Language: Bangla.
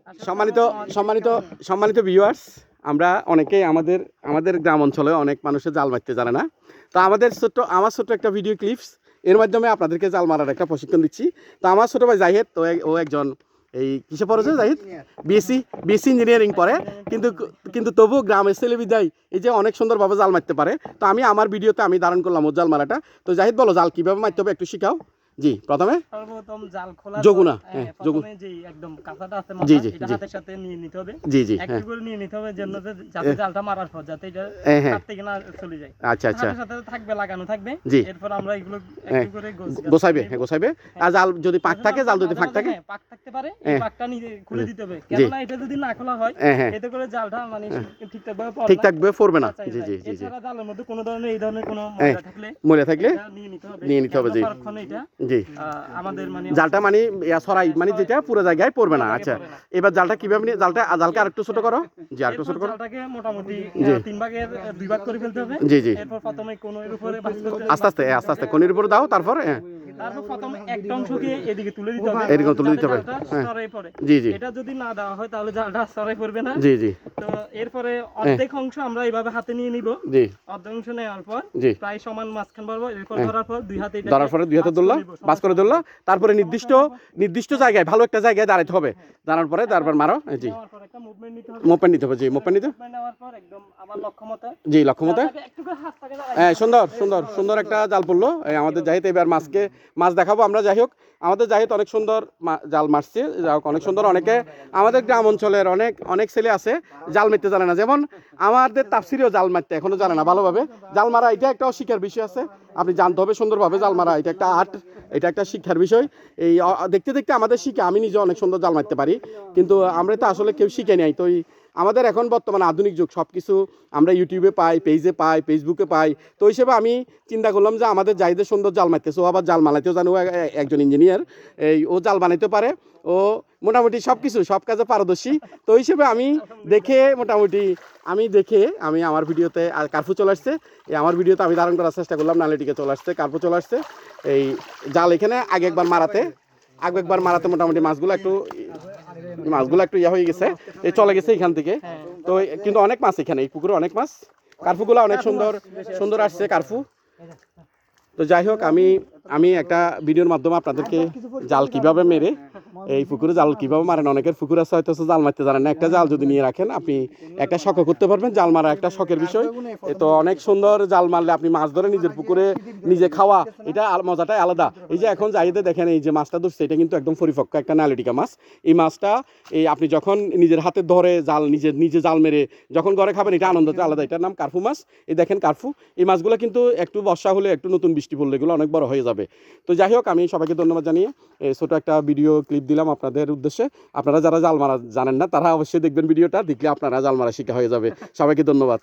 সম্মানিত সম্মানিত সম্মানিত ভিউয়ার্স, আমরা অনেকেই আমাদের গ্রাম অঞ্চলে অনেক মানুষের জাল মারতে জানে না। তো আমার ছোট্ট একটা ভিডিও ক্লিপস এর মাধ্যমে আপনাদেরকে জাল মারার একটা প্রশিক্ষণ দিচ্ছি। তো আমার ছোটো ভাই জাহিদ, তো ও একজন এই কিসে পড়েছে জাহিদ? বিএসসি ইঞ্জিনিয়ারিং পড়ে, কিন্তু তবুও গ্রামের ছেলে বিদায় এই যে অনেক সুন্দরভাবে জাল মারতে পারে। তো আমি আমার ভিডিওতে আমি ধারণ করলাম ও জাল মারাটা। তো জাহিদ বলো, জাল কীভাবে মারতে হবে একটু শিখাও। জি, প্রথমে সর্বপ্রথম জাল খোলা যগুনা, হ্যাঁ প্রথমে যে একদম কাঁচাটা আছে জি মাথা জি এটা জি হাতের সাথে নিয়ে নিতে হবে। জি জি একটু করে নিয়ে নিতে হবে যেন যাতে জালটা মারার পর যাতে এটা হাত থেকে না চলে যায়। আচ্ছা আচ্ছা, হাতের সাথে থাকবে, লাগানো থাকবে। জি, এরপর আমরা এগুলো একটু করে গোছাইবে। আর জাল যদি পাক থাকে, জাল যদি ফাঁক থাকে, পাক থাকতে পারে, এই পাকটা নিয়ে খুলে দিতে হবে। কেননা এটা যদি না খোলা হয় এতে করে জালটা মানে ঠিকঠাকভাবে পড়বে না। জি জি জি, এছাড়া জালের মধ্যে কোনো ধরনের এই ধরনের কোনো ময়লা থাকলে নিয়ে নিতে হবে। জি জি, আমাদের মানে জালটা মানে ছড়াই মানে যেটা পুরো জায়গায় পড়বে না। আচ্ছা, এবার জালটা কিভাবে নিয়ে জালকে আরেকটু ছোট করো। জি, আরেকটু ছোট করো। জালটাকে মোটামুটি 3 ভাগের 2 ভাগ করে ফেলতে হবে। জি জি, এরপর প্রথমে কোণের উপরে ভাঁজ করতে হবে। আস্তে আস্তে কোণের উপরে দাও, তারপর প্রথমে একটা অংশকে এদিকে তুলে দিতে হবে। এদিকে তুলে দিতে হবে। সরাই পড়ে। জি জি, এটা যদি না দেওয়া হয় তাহলে জালটা সরাই পড়বে না। জি জি, তো এরপরে অর্ধেক অংশ আমরা এইভাবে হাতে নিয়ে নিব। জি, অর্ধেক অংশ নেওয়ার পর প্রায় সমান মাঝখান বরাবর এরপর ধরার পর দুই হাতে ধরলা, বাস করে ধরলা। তারপরে নির্দিষ্ট জায়গায়, ভালো একটা জায়গায় দাঁড়াতে হবে। দাঁড়ানোর পরে তারপর মারো। জি, মুভমেন্ট নিতে হবে। জি, মুভমেন্ট নিতে নেওয়ার পর একদম আমার লক্ষ্যমতে। জি, লক্ষ্যমতে। হ্যাঁ, সুন্দর একটা জাল পড়লো। এই আমাদের জাহিদ এবার মাছ দেখাবো আমরা। যাই হোক, আমাদের জাহিদ অনেক সুন্দর জাল মারছে। অনেক সুন্দর। অনেকে আমাদের গ্রাম অঞ্চলের অনেক ছেলে আছে জাল মারতে জানে না। যেমন আমাদের তাফসিরেও জাল মারতে এখনো জানে না ভালোভাবে। জাল মারা এটা একটা শিক্ষার বিষয় আছে, আপনি জানতে হবে সুন্দরভাবে জাল মারা। এটা একটা আর্ট, এটা একটা শিক্ষার বিষয়। এই দেখতে দেখতে আমাদের শিখে, আমি নিজে অনেক সুন্দর জাল মারতে পারি, কিন্তু আমরা তো আসলে কেউ শিখে নাই। তো আমাদের এখন বর্তমানে আধুনিক যুগ, সব কিছু আমরা ইউটিউবে পাই, পেজে পাই, ফেসবুকে পাই। তো হিসেবে আমি চিন্তা করলাম যে আমাদের জাহিদের সুন্দর জাল মারতেছে, ও আবার জাল বানাইতেও জানো, একজন ইঞ্জিনিয়ার। ও জাল বানাইতে পারে, ও মোটামুটি সব কাজে পারদর্শী। তো হিসেবে আমি আমার ভিডিওতে কার্ফু চলে আসছে। আমার ভিডিওতে আমি ধারণ করার চেষ্টা করলাম, নালিটিকে চলে আসছে, কার্ফু চলে আসছে। এই জাল এখানে আগে একবার মারাতে মোটামুটি মাছগুলো একটু ইয়া হয়ে গেছে, চলে গেছে এখান থেকে। তো কিন্তু অনেক মাছ এখানে, এই পুকুরে অনেক মাছ। কার্ফুগুলো অনেক সুন্দর আসছে কার্ফু। তো যাই হোক, আমি একটা ভিডিওর মাধ্যমে আপনাদেরকে জাল কিভাবে মেরে, এই পুকুরে জাল কিভাবে মারেন, অনেকের পুকুর আছে হয়তো জাল মারতে জানেন না। একটা জাল যদি নিয়ে রাখেন, আপনি একটা শখ করতে পারবেন। জাল মারা একটা শখের বিষয়। তো অনেক সুন্দর জাল মারলে আপনি মাছ ধরে নিজের পুকুরে নিজে খাওয়া, এটা মজাটাই আলাদা। এই যে এখন যাইতে দেখেন এই যে মাছটা ধরছে, এটা কিন্তু একদম পরিপক্ক একটা নালিটিকা মাছ। এই মাছটা আপনি যখন নিজের হাতে ধরে জাল নিজে জাল মেরে যখন ঘরে খাবেন, এটা আনন্দটা আলাদা। এটার নাম কার্ফু মাছ। এই দেখেন কার্ফু। এই মাছগুলো কিন্তু একটু বর্ষা হলে, একটু নতুন বৃষ্টি পড়লে এগুলো অনেক বড় হয়ে যাবে। তো যাই হোক, আমি সবাইকে ধন্যবাদ জানিয়ে ছোট একটা ভিডিও ক্লিপ দিলাম আপনাদের উদ্দেশ্যে। আপনারা যারা জাল মারা জানেন না, তারা অবশ্যই দেখবেন ভিডিওটা, দেখলে আপনারা জাল মারা শিখা হয়ে যাবে। সবাইকে ধন্যবাদ।